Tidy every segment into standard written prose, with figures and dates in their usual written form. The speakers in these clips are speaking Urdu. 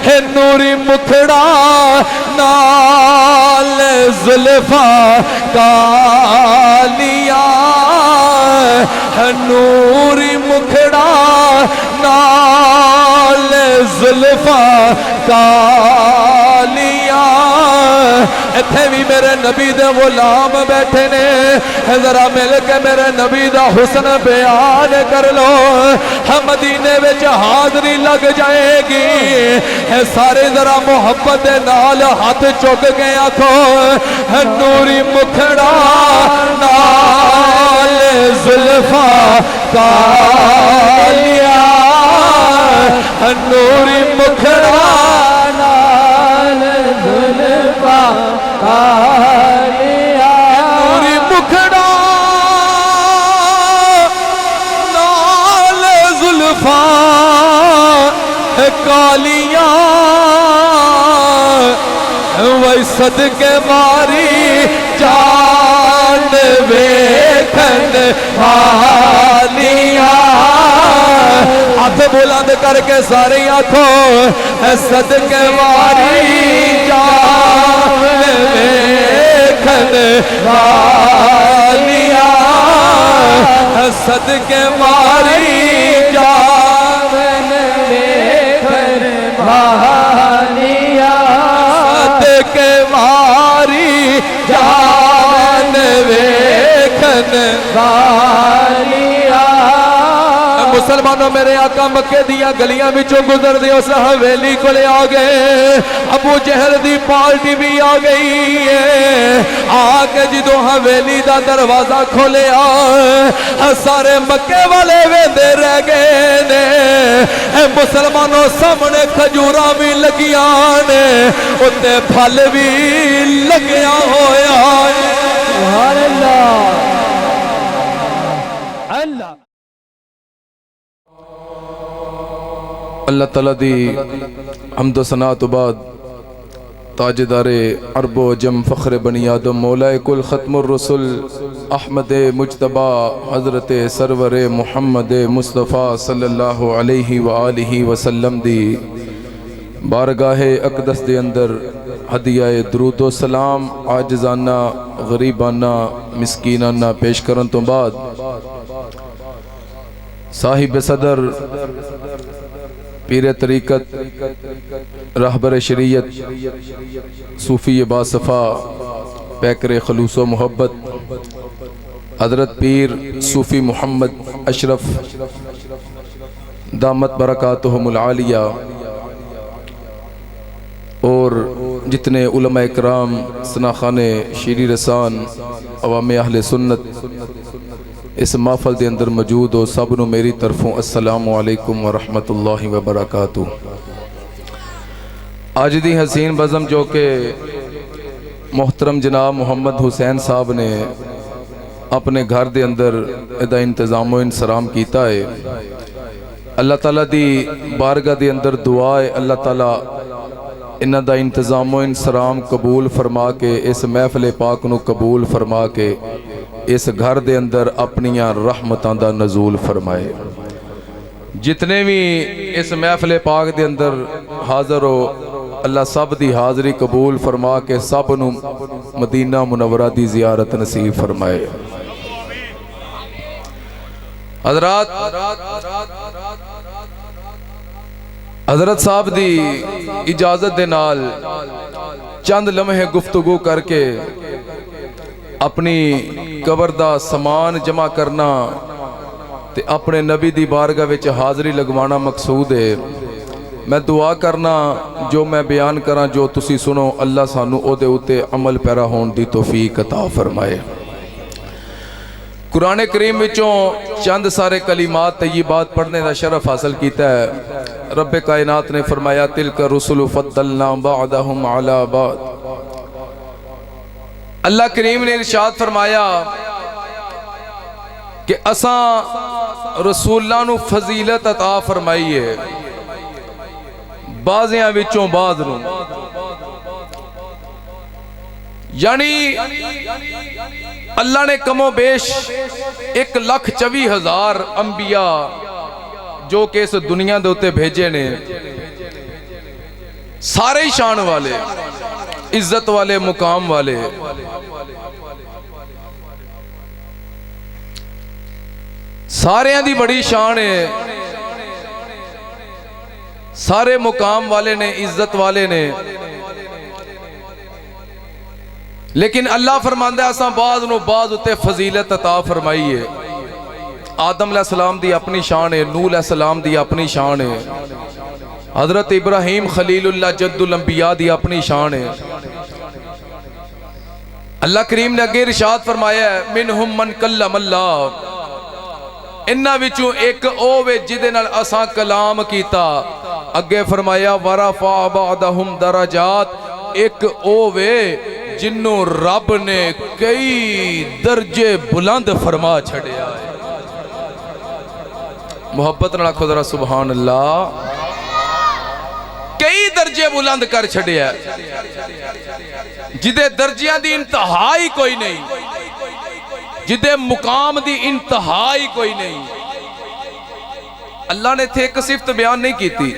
ہے نوری مکھڑا نال زلفاں کالیاں ہے نوری مکھڑا نال زلفاں کالیاں اتھے بھی میرے نبی دے غلام بیٹھے نے ذرا مل کے میرے نبی دا حسن بیان کر لو ہم مدینے وچ حاضری لگ جائے گی سارے ذرا محبت نال ہاتھ چک کے آکھو نوری مکھڑا نال زلفاں کالیاں نوری مکھڑا نال زلفاں کالیاں نوری مکھڑا نال زلفاں کالیاں وہی صدقے ماری جان ویکھن والیاں ہاتھ بلند کر کے سارے آنکھوں صدقے ماری جان ویکھن والیاں صدقے ماری جان ویکھن والیاں صدقے ماری جان ویکھن والیاں مسلمانوں میرے آقا مکے دیا گلیاں بچوں گزر دے اس حویلی کو لے آگئے ابو جہل دی پارٹی بھی آگئی ہے آگے جدو حویلی دا دروازہ کھولے سارے مکے والے ویندے رہ گئے نے مسلمانوں سامنے کھجورا بھی لگیاں نے اتے پھل بھی لگیا ہویا ہے سبحان اللہ اللہ اللہ تعالیٰ دی حمد و ثنا تو بعد تاجدار عرب و عجم فخر بنی آدم مولا کل ختم الرسل احمد مجتبی حضرت سرور محمد مصطفیٰ صلی اللہ علیہ وآلہ وسلم دی بارگاہ اقدس دے اندر ہدیہ درود و سلام عاجزانہ غریبانہ مسکینانہ پیش کرن تو بعد صاحب صدر پیر طریقت رہبر شریعت صوفی باصفا پیکر خلوص و محبت حضرت پیر صوفی محمد اشرف دامت برکاتہم العالیہ اور جتنے علماء اکرام سناخان شیری رسان عوام اہل سنت اس محفل دے اندر موجود ہو سب نو میری طرفوں السلام علیکم ورحمت اللہ وبرکاتہ آج دی حسین بزم جو کہ محترم جناب محمد حسین صاحب نے اپنے گھر دے اندر ادا انتظام و انسرام کیتا ہے اللہ تعالیٰ دی بارگاہ دے اندر دعا ہے اللہ تعالیٰ انہ دا انتظام و انسرام قبول فرما کے اس محفل پاک نو قبول فرما کے اس گھر دے اندر اپنیاں رحمتاں دا نزول فرمائے جتنے بھی اس محفل پاک دے اندر حاضر ہو اللہ سب دی حاضری قبول فرما کے سب نو مدینہ منورہ دی زیارت نصیب فرمائے حضرت صاحب دی اجازت دے نال چند لمحے گفتگو کر کے اپنی قبر دا سامان جمع کرنا تے اپنے نبی دی بارگاہ وچ حاضری لگوانا مقصود ہے میں دعا کرنا جو میں بیان کراں جو تسی سنو اللہ سانو او دے اوتے عمل پیرا ہون دی توفیق عطا فرمائے قرآن کریم وچوں چند سارے کلمات طیبات پڑھنے دا شرف حاصل کیتا ہے رب کائنات نے فرمایا تلک رسول فضلنا بعدہم علی بعد اللہ کریم نے ارشاد فرمایا کہ اساں رسولاں نو فضیلت عطا فرمائی ہے بعضیاں وچوں بعض نو یعنی اللہ نے کم و بیش 1,24,000 انبیاء جو کہ اس دنیا دے ہوتے بھیجے نے سارے ہی شان والے، عزت والے، مقام والے، سارے دی بڑی شان ہے، سارے مقام والے نے، عزت والے نے، لیکن اللہ فرماندا ہے اساں بعض نو بعض اتے فضیلت عطا فرمائی ہے۔ آدم علیہ السلام دی اپنی شان ہے، نوح علیہ السلام دی اپنی شان ہے، حضرت ابراہیم خلیل اللہ جد الانبیاء دی اپنی شان ہے۔ اللہ کریم نے اگے ارشاد فرمایا ہے منہم من کلم اللہ، انہاں وچوں ایک او وے جدے نال اساں کلام کیتا، اگے فرمایا ورفع بعضہم درجات، ایک او وے جنوں رب نے کئی درجے بلند فرما چھڑیا ہے۔ محبت نہ رکھو ذرا سبحان اللہ، کئی درجے بلند کر چھڑیا ہے، جدے درجیاں دی انتہائی کوئی نہیں، جدے مقام دی انتہائی کوئی نہیں۔ اللہ نے تھے ایک صفت بیان نہیں کیتی،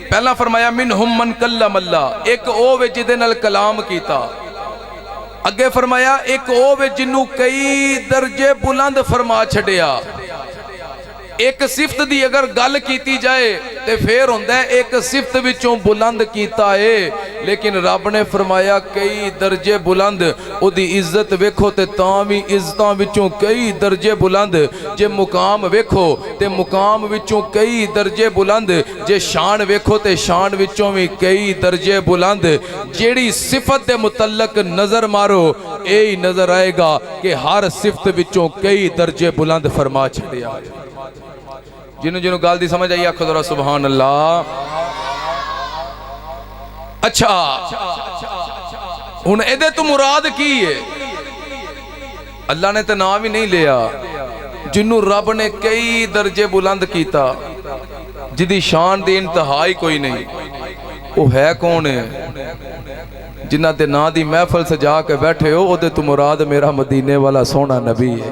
پہلا فرمایا منہم من کلم اللہ، ایک او وے جدے نال کلام کیتا، اگے فرمایا ایک او وے جنوں کئی درجے بلند فرما چھڑیا۔ ایک صفت دی اگر گل کیتی جائے تے پھر ہوندہ ہے ایک صفت وچوں بلند کیتا ہے، لیکن رب نے فرمایا کئی درجے بلند، او دی عزت ویکھو تے تاوی عزتاں وچوں کئی درجے بلند، جے مقام ویکھو تے مقام وچوں کئی درجے بلند، جے شان ویکھو تے شان وچوں بھی کئی درجے بلند۔ جیڑی صفت دے متعلق نظر مارو اے ہی نظر آئے گا کہ ہر صفت وچوں کئی درجے بلند فرما چھڑیا ہے۔ جنہوں جنہوں گال دی سمجھ آئی آکھو ذرا سبحان اللہ۔ اچھا ہن ایدے تو مراد کی ہے؟ اللہ نے تو نام ہی نہیں لیا، جنہوں رب نے کئی درجے بلند کیتا، جدی شان دی انتہائی کوئی نہیں، وہ ہے کون ہے؟ جنہ دے نا دی محفل سجا کے بیٹھے ہو، اودے تو مراد میرا مدینے والا سونا نبی ہے۔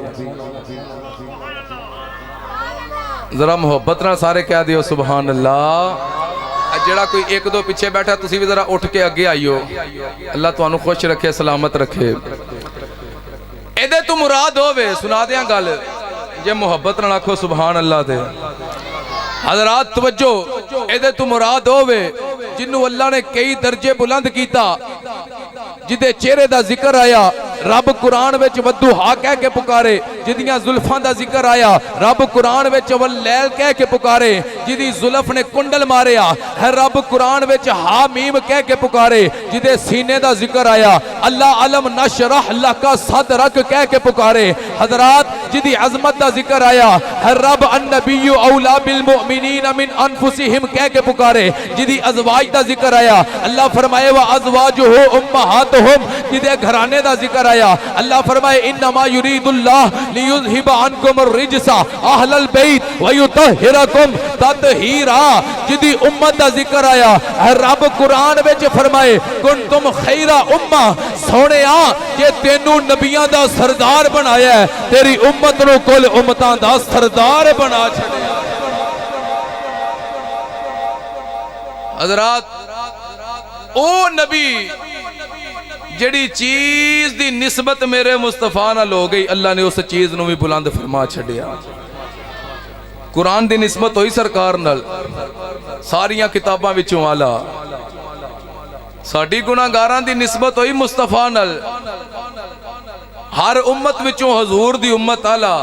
ذرا محبت نہ سارے کہہ دیو سبحان اللہ۔ جڑا کوئی ایک دو پیچھے بیٹھا تسی بھی ذرا اٹھ کے آگے آئیو، اللہ تو انہوں خوش رکھے، سلامت رکھے۔ ایدے تو مراد ہوئے سنا دیاں گل، جے محبت نہ رکھو سبحان اللہ دے۔ حضرات توجہ، ایدے تو مراد ہوئے جنہوں اللہ نے کئی درجے بلند کیتا، جدے چہرے دا ذکر آیا رب قرآن وچ ودوہا کہہ کے پکارے، جدیاں زلفاں دا ذکر آیا رب قرآن وچ واللیل کہہ کے پکارے، جدی زلف نے کنڈل ماریا ہے رب قرآن وچ ہا میم کہہ کے پکارے، جدے سینے دا ذکر آیا اللہ علم نشرح لکا صدرک کہہ کے پکارے۔ حضرات جدی عظمت دا ذکر آیا ہے رب النبی اولا بالمؤمنین من انفسہم کہہ کے پکارے، جدی ازواج دا ذکر آیا اللہ فرمائے وازواجہ امہاتہم، جدے گھرانے دا ذکر آیا اللہ فرمائے انما یرید اللہ لیذہب عنکم الرجس اہل البیت ویطہرکم تطہیرا، جدی امت دا ذکر آیا ہے رب قرآن وچ فرمائے کنتم خیر امہ، سونے کہ تینوں نبیاں دا سردار بنایا ہے، تیری امت نو کل امتاں دا سردار بنا چھڑیا۔ حضرات او نبی جڑی چیز دی نسبت میرے مصطفیٰ نال ہو گئی، اللہ نے اس چیز نو بھی بلند فرما چھڑیا۔ قرآن دی نسبت ہوئی سرکار نال، ساریاں کتاباں وچوں والا، ساڈی گناہگاراں دی نسبت ہوئی مصطفیٰ نال، ہر امت وچوں حضور دی امت آلا،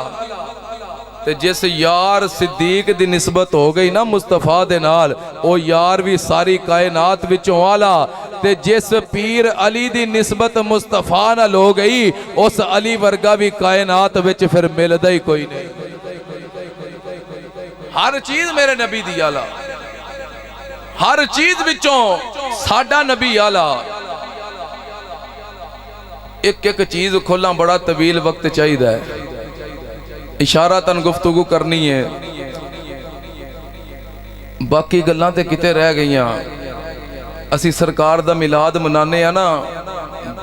تے جس یار صدیق دی نسبت ہو گئی نا مصطفیٰ دے نال، او یار بھی ساری کائنات وچوں آلا، تے جس پیر علی دی نسبت مصطفیٰ نال ہو گئی، اس علی ورگا بھی کائنات وچ پھر ملدا ہی کوئی نہیں۔ ہر چیز میرے نبی دی آلا، ہر چیز وچوں ساڈا نبی آلا۔ ایک ایک چیز کھولا بڑا طویل وقت چاہیے ہے، اشارتاً گفتگو کرنی ہے، باقی گلاں تے کتے رہ گئیاں۔ اسی سرکار دا میلاد منانے ہیں نا،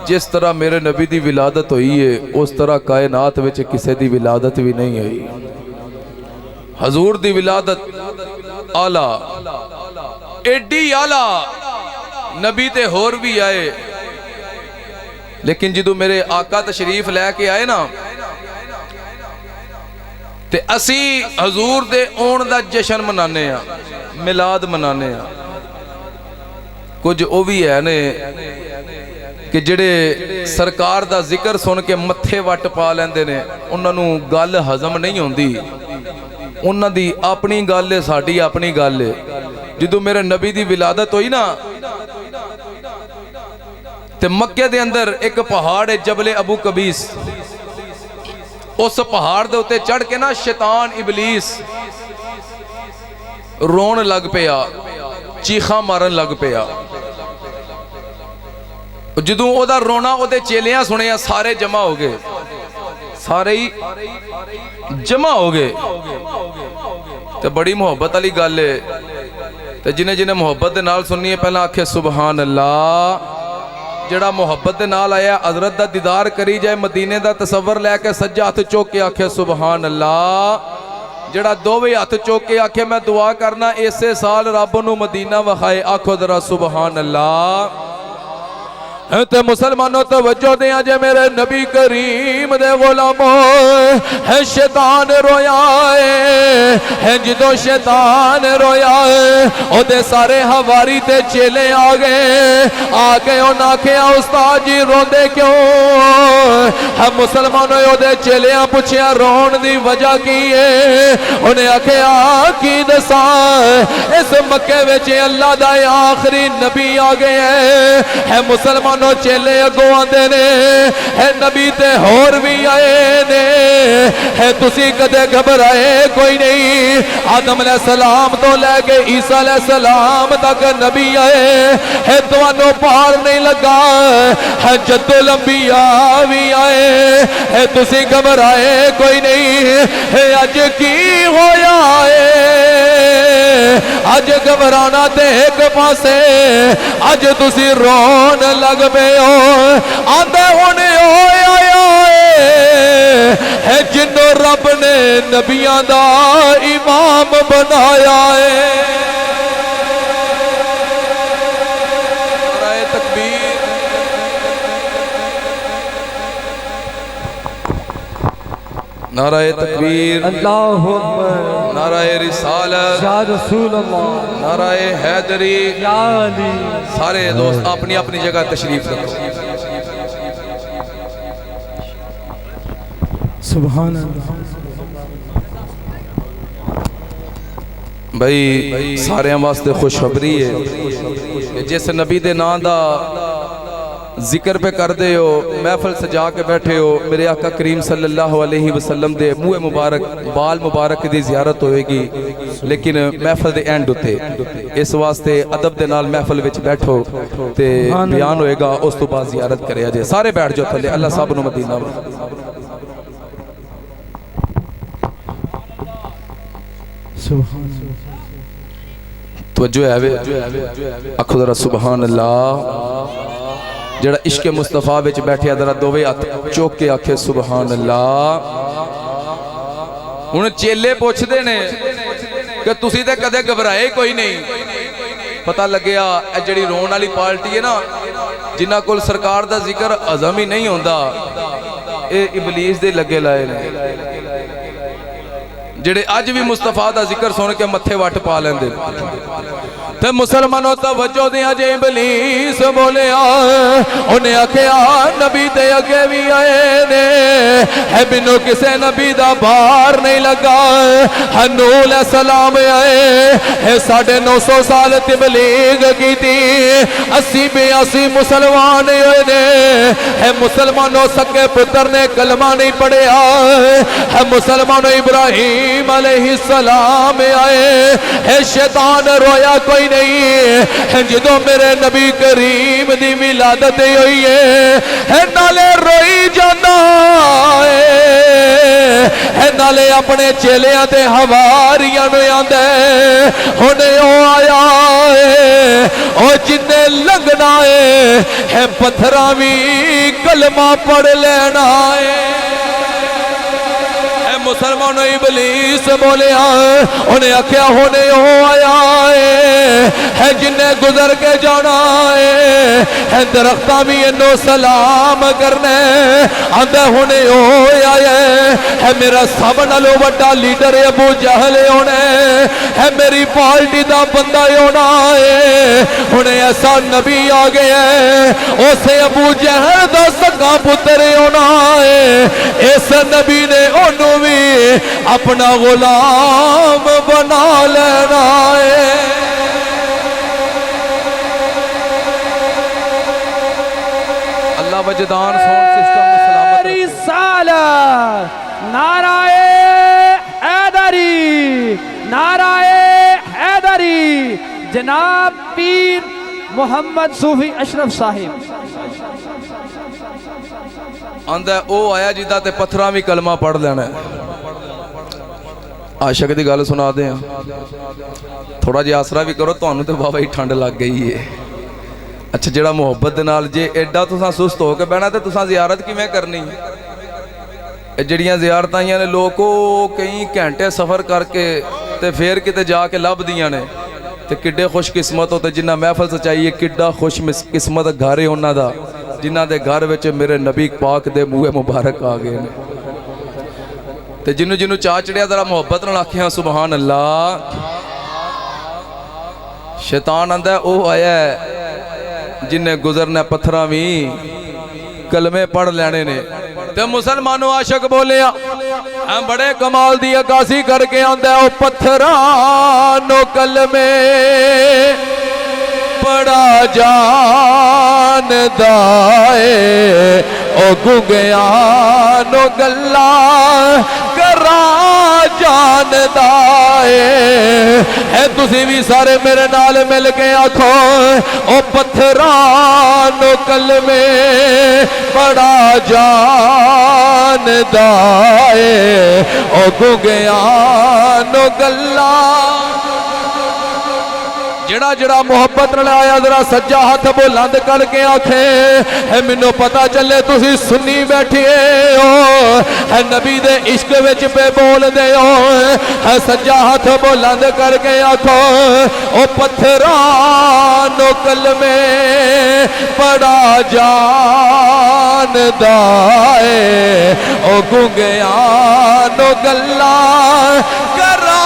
جس طرح میرے نبی دی ولادت ہوئی ہے اس طرح کائنات وچ کسے دی ولادت بھی نہیں ہوئی۔ حضور دی ولادت آلہ، ایڈی آلہ نبی تے ہور بھی آئے، لیکن جدو میرے آقا تشریف لے کے آئے نا تے اسی حضور دے اون دا جشن منانے ہیں، میلاد منانے ہیں۔ کچھ او بھی ہے نے کہ جڑے سرکار دا ذکر سن کے متھے وٹ پا لیندے نے، انہاں نوں گل ہضم نہیں ہوندی، انہاں دی اپنی گل ہے، ساڈی اپنی گل ہے۔ جدو میرے نبی دی ولادت ہوئی نا تے مکے دے اندر ایک پہاڑ ہے جبل ابو قبیس، اس پہاڑ دے اتے چڑھ کے نا شیطان ابلیس رون لگ پیا، چیخاں مارن لگ پیا۔ جدوں او دا رونا او دے چیلیاں سنیا، سارے جمع ہو گئے، سارے ہی جمع ہو گئے۔ تے بڑی محبت علی گل ہے، تے جنہیں جنہیں محبت دے نال سننی ہے پہلا آکھے سبحان اللہ۔ جڑا محبت دے نال آیا حضرت دا دیدار کری جائے، مدینے دا تصور لے کے سجا ہاتھ چوک کے آکھے سبحان اللہ۔ جڑا دوویں ہاتھ چوک کے آکھے میں دعا کرنا اسے سال رب نو مدینہ وخائے، آکھو ذرا سبحان اللہ۔ تے مسلمانوں توجہ دیا جے میرے نبی کریم دے غلاموں، ہے شیطان رویا ہے، جدو شیطان رویا ہے او دے سارے حواری تے چیلے آگئے انہاں آکھیا استاد جی روندے کیوں؟ ہم مسلمانوں او دے چیلیاں پوچھیا رون دی وجہ کی ہے؟ انہیں آکھیا کی دساں اس مکے وچ اللہ دا آخری نبی آگئے ہے مسلمان چیلے اگوں آندے نے، ہے نبی تے ہور بھی آئے نے، ہے تسی کدے گھبرائے کوئی نہیں۔ آدم علیہ السلام تو لے کے عیسیٰ علیہ السلام تک نبی آئے، ہے توانوں پار نہیں لگا، ہے جد الانبیاء بھی آئے، ہے تسی گھبرائے کوئی نہیں۔ ہے اج کی ہویا ہے، اج گھبرانا تے ایک پاسے، اج تسی رون لگ پے ہو، آندے ہونے آیا ہے جنوں رب نے نبیاں دا امام بنایا ہے۔ نعرہ تکبیر، نعرہ تکبیر، اللہ اکبر، نعرہ رسالت یا رسول اللہ، نعرہ حیدری یا علی۔ سارے دوست اپنی اپنی جگہ تشریف رکھو۔ سبحان اللہ۔ بھائی سارے واسطے خوشخبری ہے کہ جس نبی دے نام دا ذکر پہ کر دے ہو، محفل سجا کے بیٹھے ہو، میرے آقا کریم صلی اللہ علیہ وسلم دے منہ مبارک بال مبارک دی زیارت ہوئے گی، لیکن محفل دے اینڈ ہوتے اس واسطے ادب دے نال محفل وچ بیٹھو تے بیان ہوئے گا، اس تو بعد زیارت کرے آجے۔ سارے بیٹھ جو تھلے، اللہ صاحب نو مدینہ توجہ ہے اکھو ذرا سبحان اللہ۔ جڑا عشق مصطفیٰ وچ بیٹھے ذرا دوویں ہاتھ چوک کے آکھے سبحان اللہ۔ ہن چیلے پوچھ دے نے کہ تسی تے کدے گھبرائے کوئی نہیں؟ پتہ لگیا اے جڑی رون والی پارٹی ہے نا، جنہاں کول سرکار دا ذکر ہضم ہی نہیں ہوندا، اے ابلیس دے لگے لائے نے، جڑے اج بھی مصطفیٰ دا ذکر سن کے متھے وٹ پا لیندے۔ تے مسلمانوں توجہ دیا جے ابلیس بولیا، انہیں آکھیا نبی تے اگے بھی آئے نے، ہے بنو کسے نبی دا بار نہیں لگا، نوح علیہ السلام آئے، ہے 950 سال تبلیغ کی تھی، 80-82 مسلمان ہوئے نے، ہے مسلمانوں سکے پتر نے کلمہ نہیں پڑھیا، ہے مسلمانوں ابراہیم علیہ السلام آئے، ہے شیطان رویا کوئی نہیں، جدو میرے نبی کریم دی ولادت ہوئی ہے نالے روئی جانا ہے، نالے اپنے چیلیاں تے حواریاں نو آندے، ہونے او آیا ہے او جنے لگنا ہے پتھراں وی کلمہ پڑھ لینا ہے۔ مسلمانوں ابلیس بولیا انہیں آکھیا ہونے ہو آیا ہے جن نے گزر کے جانا ہے درختہ بھی انہوں سلام کرنے آندہ ہونے ہو آیا ہے میرا سب نالو وڈا لیڈر ابو جہل ہونے ہے میری پارٹی دا بندہ ہونا ہے انہیں ایسا نبی آگے ہے اسے ابو جہل دا سکا پتر ہونا ہے اس نبی نے انہوں بھی اپنا غلام بنا لینا ہے اللہ وجدان سون سسٹم میں سلامت رسالت نعرہ حیدری نعرہ حیدری جناب پیر محمد صوفی اشرف صاحب آندہ او آیا جیدہ تے پتھراں بھی کلمہ پڑھ لینا ہے عاشق دی گل سنا دیں تھوڑا جی آسرا بھی کرو تو انہوں تے بابا ہی ٹھنڈ لگ گئی ہے اچھا جڑا محبت نال جے ایڈا تساں سست ہو کے بہنا تے تساں زیارت کی میں کرنی جڑیاں زیارت آئیاں نے لوگوں کئی گھنٹے سفر کر کے تے پھر کتے جا کے لب دیاں نے تے کڈے خوش قسمت ہوتے جنہ محفل سے چاہیے کڈا خوش قسمت گھارے ہونا دا جنہ دے گھر وچ میرے نبی پاک دے موئے مبارک آگئے تے جنو جنو چاچڑیا ذرا محبت نہ آکھیاں سبحان اللہ شیطان آندہ او آیا ہے جن نے گزرنا پتھراں بھی کلمے پڑھ لینے نے تے مسلمانوں عاشق بولے ہم بڑے کمال دی عکاسی کر کے آندہ او پتھرانو کلمے پڑا جان دائے او گنگیانو گلہ کرا جان دائے ہے تسی بھی سارے میرے نال مل کے آکھو او پتھرانو کلمے پڑا جان دائے او گنگیانو گلہ جڑا جڑا محبت نہ آیا ذرا سجا ہاتھ بلند کر کے آنکھیں ہے منو پتا چلے تسی سنی بیٹھئے ہو ہے نبی دے عشق وچ پہ بول دے ہو ہے سجا ہاتھ بلند کر کے آنکھیں او پتھرانو کلمے پڑا جان دائے او گنگیانو گلہ کرا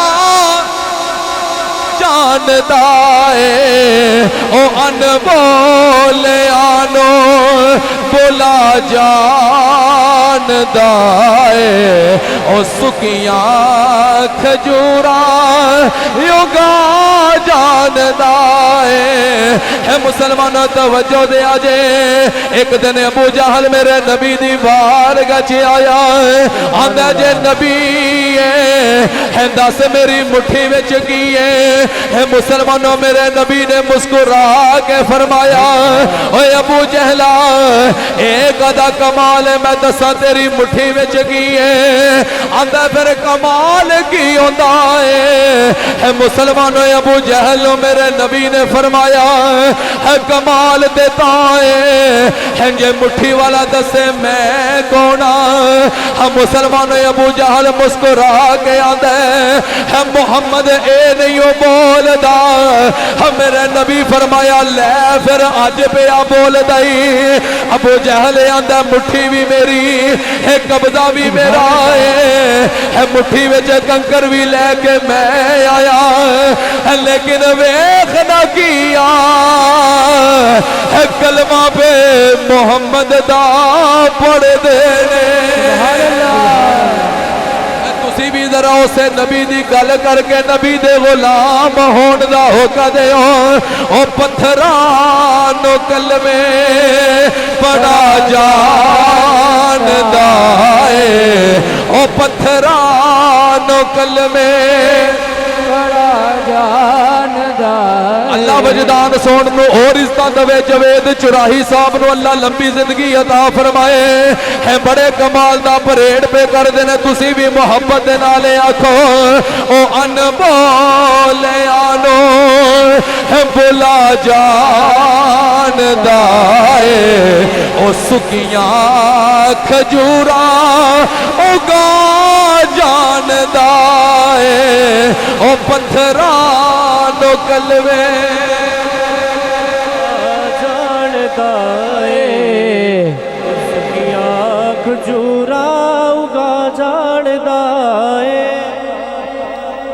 جان دائے او ان بولے آنو بولا جان دائے او سکیاں کھجورا یوگا جان دائے ہے مسلمانہ توجہ دے آجے ایک دن ابو جہل میرے نبی دی بارگاہ چ آیا آندہ جے نبی ہے دس میری مٹھی وچ کی ہے مسلمانوں میرے نبی نے مسکرا کے فرمایا اوے ابو جہلا ایک ادا کمال ہے میں دسا تیری مٹھی وچ کی ہے آندہ پھر کمال کی ہوندہ ہے مسلمانوں ابو جہل میرے نبی نے فرمایا ہے کمال دیتا ہے جے مٹھی والا دسے میں کونا ہم مسلمانوں ابو جہل مسکرا کے آندہ ہے محمد اے نہیں ہو بول دا ہم میرے نبی فرمایا لے پھر آج پہ آ بول دائی ابو جہل آندہ مٹھی بھی میری ہے قبضہ بھی میرا ہے مٹھی وچے کنکر بھی لے کے میں آیا لیکن ویخ نہ کیا ہے کلمہ پہ محمد دا پڑھ دینے تسی بھی ذرا اسے نبی دی گل کر کے نبی دے غلام ہون دا ہوکا دے او پتھرانو کلمے پڑا جان دائے او پتھرانو کلمے پڑا جان دائے اللہ وجدان سون نو اور عزتاں دوے جوید چراہی صاحب نو اللہ لمبی زندگی عطا فرمائے ہے بڑے کمال دا پریڈ پہ کر دینے تسی بھی محبت دے نالے آکھو او ان بولے آنو ہے بلا جان دائے او سکیاں کھجورا او گا جان ਜਾਣਦਾ ਏ ਉਹ ਪੱਥਰਾਂ ਨੂੰ ਕਲਵੇ ਜਾਣਦਾ ਏ ਸਖੀਆਂ ਖਜੂਰਾ ਉਗਾ ਜਾਣਦਾ ਏ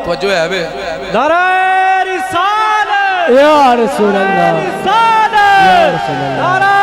ਤਵੱਜੋ ਹੈ ਵੇ ਨਾਰੇ ਰਿਸਾਲਤ ਯਾ ਰਸੂਲ ਅੱਲਾਹ ਰਿਸਾਲਤ ਯਾ ਰਸੂਲ ਅੱਲਾਹ ਨਾਰੇ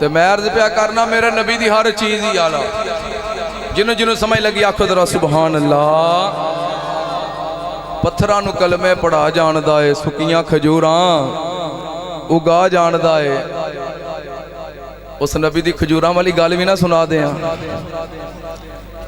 ਤੇ ਮੈਂ ਅਰਜ਼ ਪਿਆ ਕਰਨਾ ਮੇਰੇ ਨਬੀ ਦੀ ਹਰ ਚੀਜ਼ ਹੀ ਆਲਾ ਜਿਹਨੂੰ ਸਮਝ ਲੱਗੀ ਆਖੋ ਜ਼ਰਾ ਸੁਭਾਨ ਅੱਲਾ ਪੱਥਰਾਂ ਨੂੰ ਕਲਮੇ ਪੜਾ ਜਾਣਦਾ ਏ ਸੁੱਕੀਆਂ ਖਜੂਰਾਂ ਉਗਾ ਜਾਣਦਾ ਏ ਉਸ ਨਬੀ ਦੀ ਖਜੂਰਾਂ ਵਾਲੀ ਗੱਲ ਵੀ ਨਾ ਸੁਣਾ ਦਿਆਂ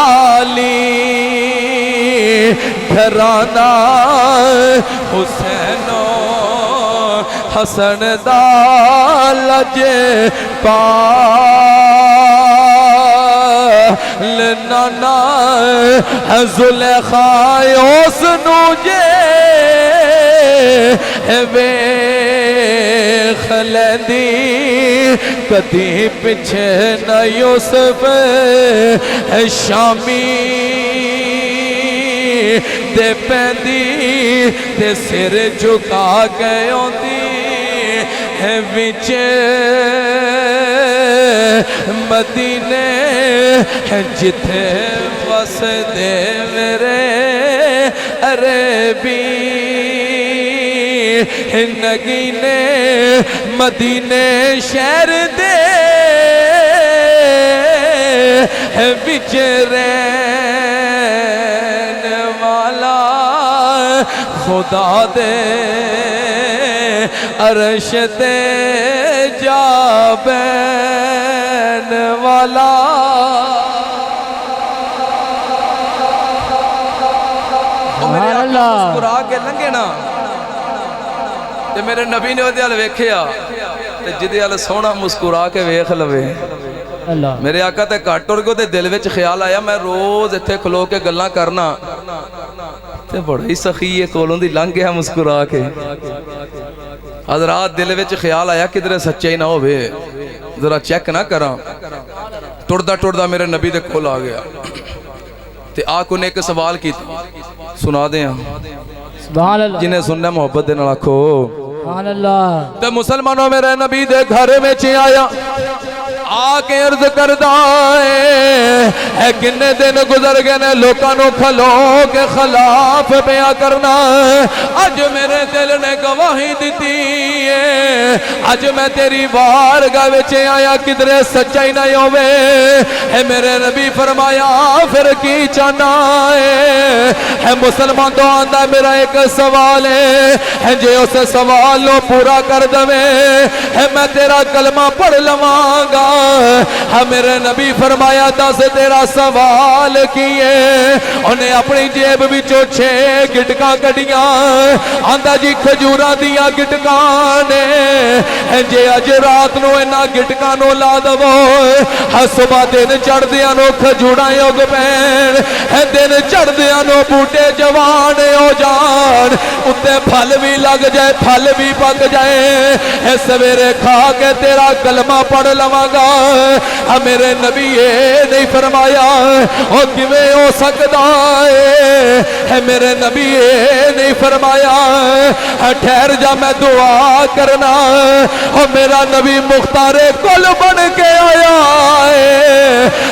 عالی گھرانہ حسین و حسن دا لج پال نانا زلیخا اس نو جے ویخ لیندی کدی پچھے نہ یوسف شامی دے پیندی تے سر جھکا گئے ہوندی وچے مدینے جتھے وس دے میرے عربی نگینے مدینے شہر دے وچ رہن والا خدا دے عرش تے جا بین والا سبحان اللہ مسکرا کے لنگے نا تے میرے نبی نے وہ ویکھیا تے جدے ال سونا مسکرا کے ویکھ لوے اللہ میرے آقا تے گھٹ ٹر گئے تے دل وچ خیال آیا میں روز اتھے کھلو کے گلاں کرنا تے بڑا ہی سخی ہے کولوں دی لنگ گیا مسکرا کے حضرات دل وچ خیال آیا کدھر سچائی نہ ہوئے ذرا چیک نہ کراں ٹردا ٹردا میرے نبی دے کھول آ گیا تے آقا نے ایک سوال کی سنا دیں سبحان اللہ جنہیں سننا محبت دے نال آکھو سبحان اللہ تے مسلمانوں میرے نبی دے گھر میں چی آیا آکے عرض کردہ ہے کنے دن گزر گئے نے لوکانوں کھلو کے خلاف بیاں کرنا آج میرے دل نے گواہی دیتی ہے آج میں تیری بارگاہ وچ آیا کدھرے سچائی نہ ہوئے ہے میرے نبی فرمایا پھر کی چاہنا ہے مسلمان تو آندہ میرا ایک سوال ہے جے اس سوال لو پورا کر دوے ہے میں تیرا کلمہ پڑھ لواں گا میرے نبی فرمایا دس تیرا سوال کیے انہیں اپنی جیب بچوں 6 گٹکاں کڑیاں آندہ جی کھجوراں دیاں گٹکاں نے جے اج رات نو اینا گٹکاں نو لا دو صبح دن چڑھ دیاں نو کھجوراں یوگ پین دن چڑھ دیاں نو بوٹے جوان ہو جان اتے پھل بھی لگ جائے پھل بھی پک جائے سویرے کھا کے تیرا کلمہ پڑھ لواں گا میرے نبی یہ نہیں فرمایا او کیویں ہو سکدا ہے میرے نبی یہ نہیں فرمایا ٹھہر جا میں دعا کرنا او میرا نبی مختار کل بن کے آیا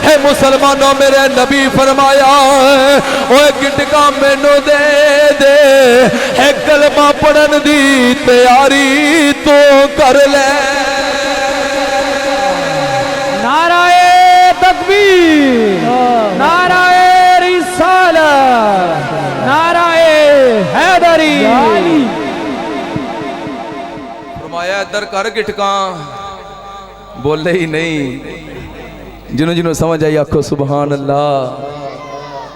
ہے مسلمانوں میرے نبی فرمایا او گٹکا مینوں دے دے ہے کلمہ پڑھن دی تیاری تو کر لے نعرہ تکبیر نعرہ رسالت نعرہ حیدری فرمایا ادھر کر گٹکاں بولے ہی نہیں جنہوں جنہوں سمجھ آئی آکھو سبحان اللہ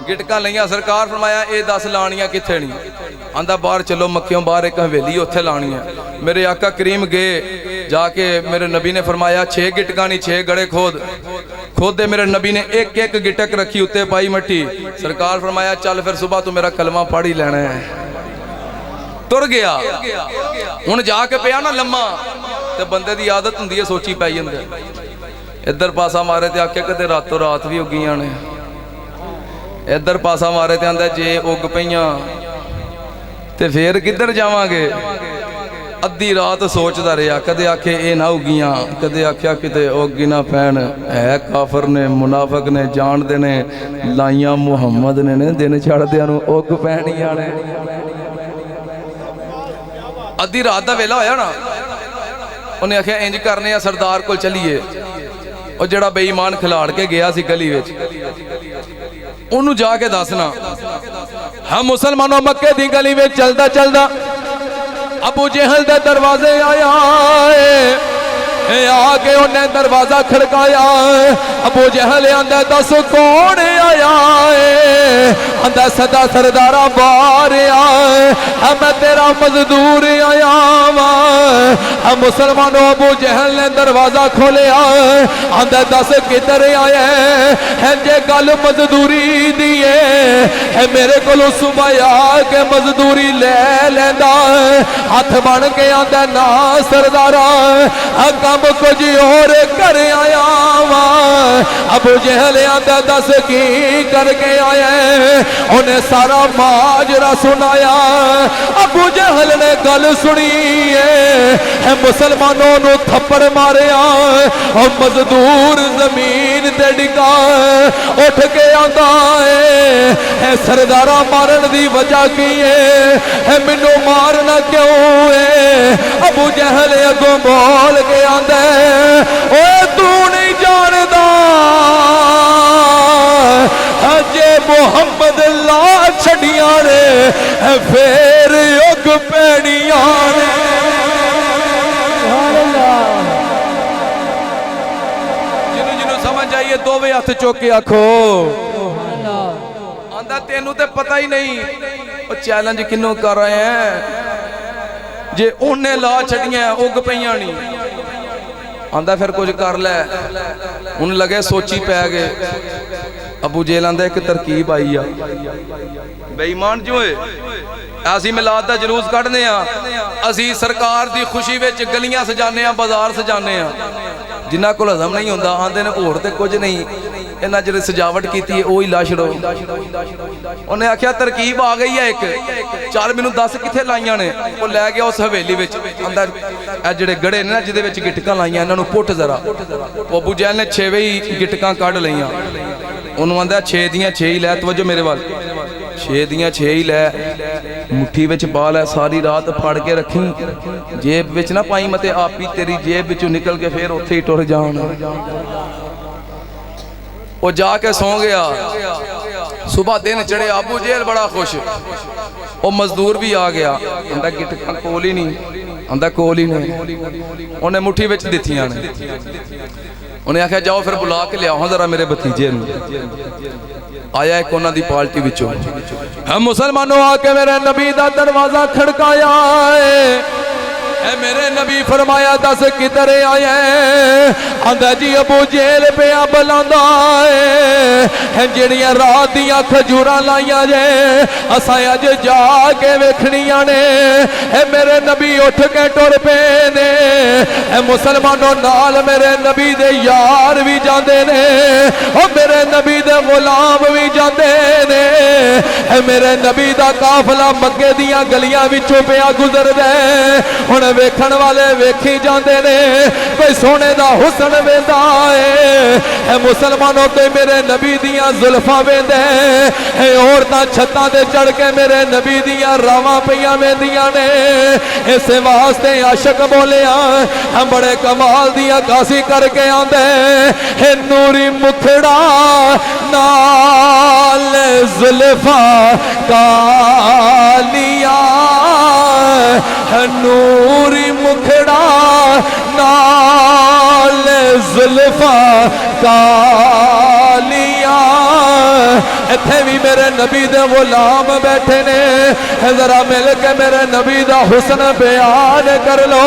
گٹکاں لئیاں سرکار فرمایا اے 10 لانیاں کتھے نہیں آندہ باہر چلو مکیوں باہر ایک حویلی اتھے لانیاں میرے آقا کریم گئے جا کے میرے نبی نے فرمایا 6 گٹکاں نہیں 6 گڑے کھود دے میرے نبی نے ایک ایک گٹک رکھی اتے پائی مٹی سرکار فرمایا چل پھر صبح تو میرا کلمہ پڑھ ہی لینا ہے تر گیا ہن جا کے پیا نا لمحہ تے بندے دی عادت ہوندی ہے سوچی پئی اندر ادھر پاسا مارے تے آکھے کدے راتوں رات بھی اگیاں نے ادھر پاسا مارے تے آندا جے اگ پئیاں تے پھر کدھر جاواں گے ادھی رات سوچدا رہیا کدے آکھے اے نہ اگیاں کدے آکھیا کتے اگ نہ پین ہے کافر نے منافق نے جان دے نے لائیاں محمد نے دن چڑھ دیاں نو اگ پینیاں نے ادھی رات دا ویلا ہویا نا انہیں آکھیا انج کرنے یا سردار کو چلیے اور جڑا بے ایمان کھلاڑ کے گیا سی گلی وچ انہوں جا کے دسنا ہم مسلمانوں مکے دی گلی وچ چلدا چلدا ابو جہل دے دروازے آیا آگے انہیں دروازہ کھڑکایا ابو جہل آندا دس کون آیا ہے آندا سدا سردارہ بار آیا میں تیرا مزدور آیا وا مسلمانوں ابو جہل نے دروازہ کھولیا آندا دس کدھر آیا ہے جے گل مزدوری دیے ہے میرے کو صبح آ کے مزدوری لے لیندا ہاتھ بن کے آندا نا سردارا کم کچھ اور کر آیا وا ابو جہل آندا دس کی کر کے آیا انہیں سارا ماجرا سنایا ابو جہل نے گل سنی ہے مسلمانوں نو تھپڑ ماریا اور مزدور زمین تے ڈگا اٹھ کے آندا ہے سردارا مارن دی وجہ کی ہے مینوں مارنا کیوں ہے ابو جہل اگوں بول کے آندا اوے تو نہیں جاندا جے محمد لا چھڑیاں نے پھر اگ پیڑیاں نے جنوں سمجھ آئیے دوویں ہاتھ چوک کے آکھو آندا تینوں تے پتہ ہی نہیں وہ چیلنج کنوں کر رہے ہیں جے انہیں لا چھڑیاں اگ پیاں نہیں آندا پھر کچھ کر لے ان لگے سوچی پہ گئے ابو جہل آندا ایک ترکیب آئی بے ایمان جو ہے اسی میلاد دا جلوس کڈنے اسی سرکار دی خوشی وچ گلیاں سجانے بازار سجانے جنہ کول ہضم نہیں ہوندا آندے نے ہور تے کچھ نہیں انہاں جڑی سجاوٹ کیتی ہے وہی لا چھڑو انہیں آکھیا ترکیب آ گئی ہے ایک چال مینوں دس کتھے لائیاں نے وہ لے گیا اس حویلی وچ اندر اے جڑے گڑے نے نا جدے وچ گٹکاں لائیاں انہاں نوں پٹ ذرا ابو جہل نے 6 ہی گٹکاں کڈ لئیاں انہوں آندا 6 دیاں 6 ہی لے توجہ میرے وال 6 دیاں 6 ہی لے مٹھی وچ پا لے ساری رات پھڑ کے رکھی جیب وچ نہ پائی متے آپ ہی تیری جیب وچوں نکل کے پھر اوتھے ہی ٹر جان وہ جا کے سو گیا صبح دن چڑھے ابو جہل بڑا خوش وہ مزدور بھی آ گیا آندا گٹکاں کول ہی نہیں آندا کول ہی نہیں انہیں مٹھی وچ دتیاں نے انہیں آکھیا جاؤ پھر بلا کے لیا ہوں ذرا میرے بھتیجے آیا ایک انہاں دی پالٹی وچوں ہم مسلمانوں آ کے میرے نبی دا دروازہ کھڑکایا اے میرے نبی فرمایا دس کدھر آیا آندا جی ابو جہل پیا بلاندا ہے جڑیاں رات دیاں کھجوراں لائیاں جے اساں اج جا کے ویکھنیاں نے اے میرے نبی اٹھ کے ٹر پے نے اے مسلمانوں نال میرے نبی دے یار بھی جاندے نے او میرے نبی دے غلام بھی جاندے نے اے میرے نبی دا قافلہ مکے دیاں گلیاں وچوں پیا گزردا ہے ہن ویکھن والے ویکھی جاندے نے کوئی سونے دا حسن ویندا اے مسلمانوں تے میرے نبی دیاں زلفاں ویندے اے عورتاں چھتاں تے چڑھ کے میرے نبی دیاں راواں پیاں ویندیاں نے اس واسطے عاشق بولیا ہم بڑے کمال دی عکاسی کر کے آندے اے نوری مکھڑا نال زلفاں کالیاں نوری مکھڑا نال زلفاں کالیاں ایتھے بھی میرے نبی دے غلام بیٹھے نے ذرا مل کے میرے نبی دا حسن بیان کر لو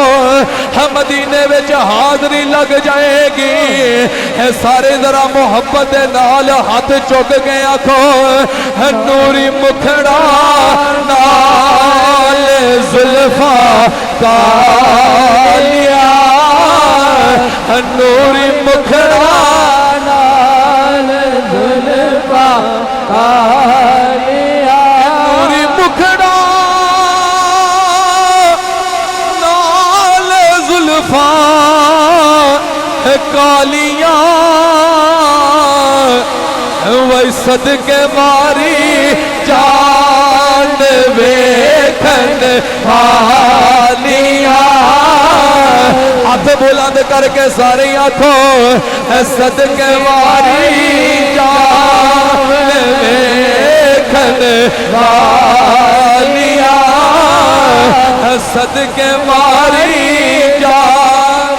ہم مدینے وچ حاضری لگ جائے گی سارے ذرا محبت دے نال ہاتھ چک کے آکھو نوری مکھڑا نال زلفاں کالیاں نوری مکھڑا نال زلفاں کالیاں نوری مکھڑا نال زلفاں کالیاں وے صدقے ماری جان ویکھن والیاں ہاتھ بلند کر کے سارے آنکھو صدقے ماری جان ویکھن والیاں صدقے ماری جان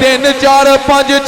3 4 5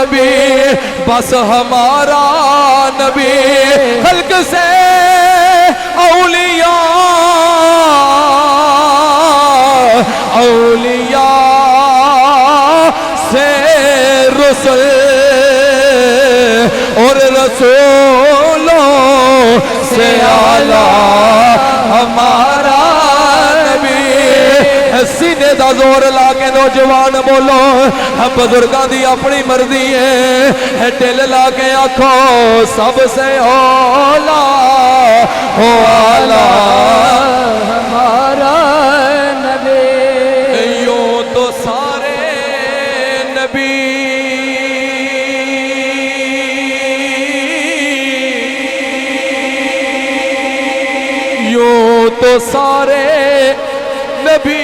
نبی بس ہمارا نبی خلق سے اولیاء سے رسل اور رسولوں سے اعلیٰ ہمارا نبی سینے دا زور لا کے نوجوان بولو بزرگاں دی اپنی مرضی ہے دل لا کے آکھو سب سے اولا ہو اعلیٰ ہمارا نبی یوں تو سارے نبی یوں تو سارے نبی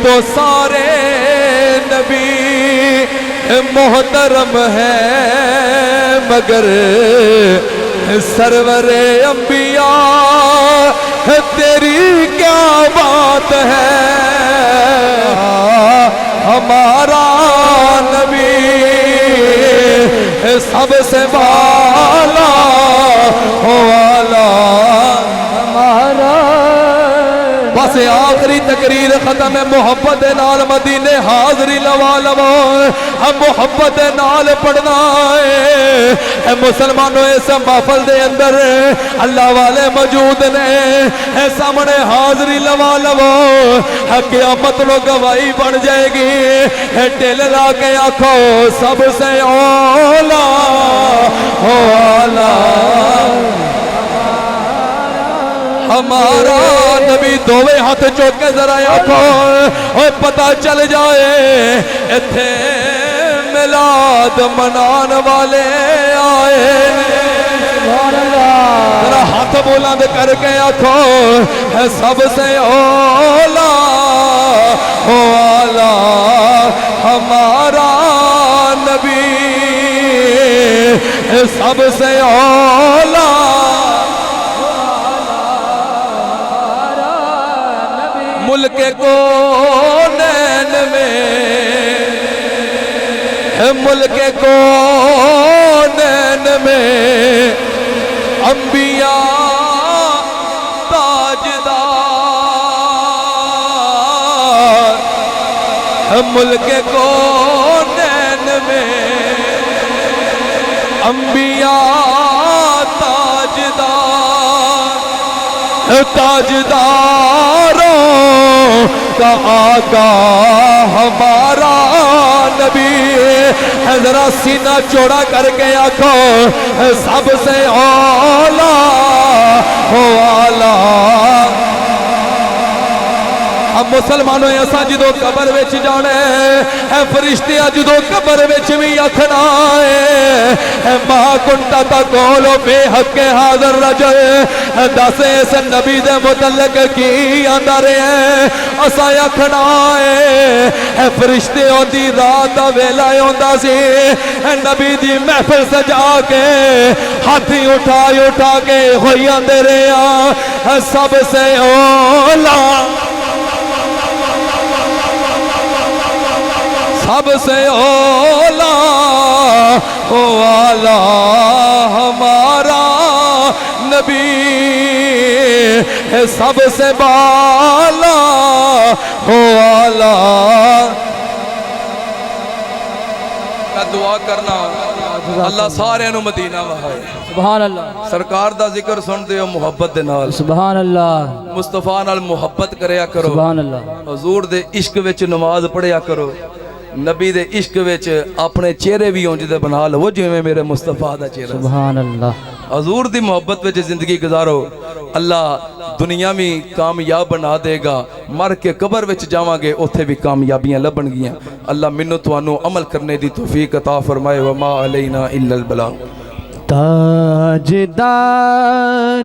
تو سارے نبی محترم ہیں مگر سرور انبیاء تیری کیا بات ہے ہمارا نبی سب سے بالا ہو اعلیٰ ہمارا بس آخری تقریر ختم ہے محبت نال مدینے حاضری لوا لو ہم محبت نال پڑھنا ہے مسلمانوں اس محفل دے اندر اللہ والے موجود نے سامنے حاضری لوا لو قیامت نو گواہی بن جائے گی دل لا کے آکھو سب سے اولا ہو اعلیٰ ہمارا نبی دوویں ہاتھ چوک کے ذرا آکھو اور پتہ چل جائے ایتھے میلاد منان والے آئے ذرا ہاتھ بلند کر کے آکھو سب سے اولا ہو اعلیٰ ہمارا نبی سب سے اولا ملک کونین میں ملک کونین میں انبیاء تاجدار ملک کونین میں انبیاء تاجدار تاجداروں کا آقا ہمارا نبی ذرا سینہ چوڑا کر کے آکھو سب سے اولا ہو اعلیٰ ہم مسلمانوں ایسا جدو قبر وچ جانے اے فرشتے جدو قبر وچ بھی آکھنا ہے ما کنتا تقول بے حق حاضر رجل دس اس نبی دے متعلق کی آندا رہے اسا آکھنا ہے فرشتے دی رات دا ویلا ہوندا سی نبی دی محفل سجا کے ہاتھی اٹھا کے ہوئی آندے رہے سب سے اولا سب سے اولا او اعلیٰ ہمارا نبی سب سے بالا او اعلیٰ دعا کرنا اللہ سارے نو مدینہ وہائے سبحان اللہ سرکار دا ذکر سن دے ہو محبت دے نال سبحان اللہ مصطفیٰ نال محبت کریا کرو سبحان اللہ حضور دے عشق وچ نماز پڑھیا کرو نبی دے عشق وچ اپنے چہرے بھی اونج دے بنا لو جویں میرے مصطفیٰ دا چہرہ سبحان اللہ حضور دی محبت وچ زندگی گزارو اللہ دنیا میں کامیاب بنا دے گا مر کے قبر وچ جاواں گے اوتھے بھی کامیابیاں لبن گیاں اللہ منو توانو عمل کرنے دی توفیق عطا فرمائے وما علینا الا البلاغ تاجدار